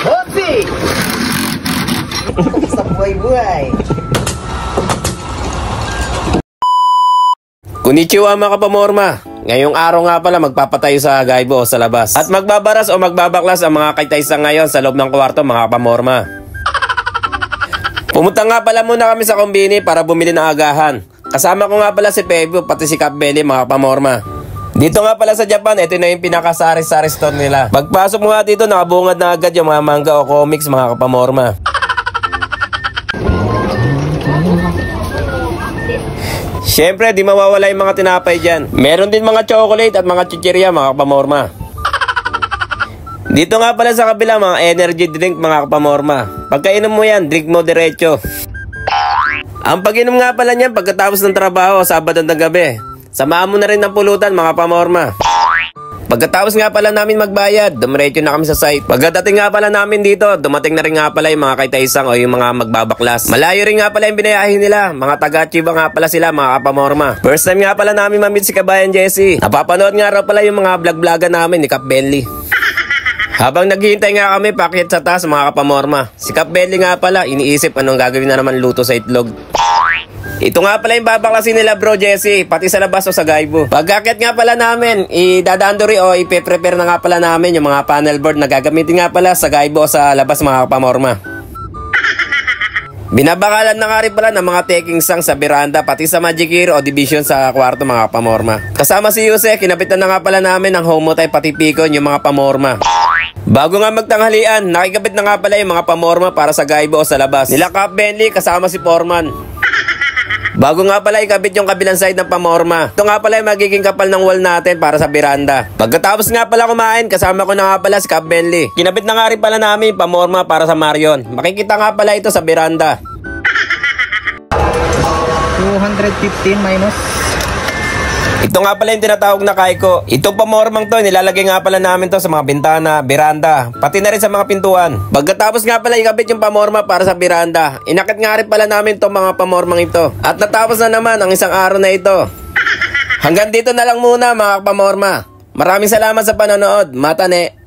Bossy! Sa buhay-buhay. Konnichiwa mga kapamorma. Ngayong araw nga pala magpapatayo sa gaybo o sa labas. At magbabaras o magbabaklas ang mga kaitaysa ngayon sa loob ng kwarto mga kapamorma. Pumunta nga pala muna kami sa kombini para bumili ng agahan. Kasama ko nga pala si Pebo pati si Capbelly mga kapamorma. Dito nga pala sa Japan, ito na yung pinaka-sari-sari store nila. Pagpasok mo nga dito, nakabungad na agad yung mga manga o comics mga kapamorma. Siyempre, di mawawala yung mga tinapay dyan. Meron din mga chocolate at mga chichirya mga kapamorma. Dito nga pala sa kabila, mga energy drink mga kapamorma. Pagkainom mo yan, drink mo diretso. Ang pag-inom nga pala niyan pagkatapos ng trabaho, Sabado ng gabi. Samahan mo na rin ng pulutan mga pamorma. Pagkatapos nga pala namin magbayad, dumiretso na kami sa site. Pagkadating nga pala namin dito, dumating na rin nga pala yung mga kaitaisang o yung mga magbabaklas. Malayo rin nga pala yung binayahin nila. Mga taga-Chiba nga pala sila mga kapamorma. First time nga pala namin mamit si Kabayan Jesse. Napapanood nga raw pala yung mga vlog-vlogan namin ni Cap Bentley. Habang naghihintay nga kami pakyat sa taas mga kapamorma. Si Cap Bentley nga pala iniisip anong gagawin na naman luto sa itlog. Ito nga pala yung babaklasin nila bro Jesse, pati sa labas o sa gaybo. Pagkakit nga pala namin, idadandori o ipe-prepare na nga pala namin yung mga panel board na gagamitin nga pala sa gaybo o sa labas mga kapamorma. Binabakalan na nga rin pala ng mga taking sang sa veranda pati sa Magic Hero o division sa kwarto mga kapamorma. Kasama si Yuse, kinapitan na nga pala namin ng homo type pati pikon yung mga pamorma. Bago nga magtanghalian, nakikabit na nga pala yung mga pamorma para sa gaybo o sa labas. Nila Cap Bentley kasama si Foreman. Bago nga pala ikabit yung kabilang side ng pamorma. Ito nga pala yung magiging kapal ng wall natin para sa veranda. Pagkatapos nga pala kumain, kasama ko na nga pala si Cap Bentley. Kinabit na nga rin pala namin yung pamorma para sa Marion. Makikita nga pala ito sa veranda. 215 minus. Ito nga pala yung tinatawag na kaiko. Itong pamormang to, nilalagay nga pala namin to sa mga bintana, veranda, pati na rin sa mga pintuan. Pagkatapos nga pala ikabit yung pamorma para sa veranda, inakit nga rin pala namin to mga pamormang ito. At natapos na naman ang isang araw na ito. Hanggang dito na lang muna mga pamorma. Maraming salamat sa panonood. Matane!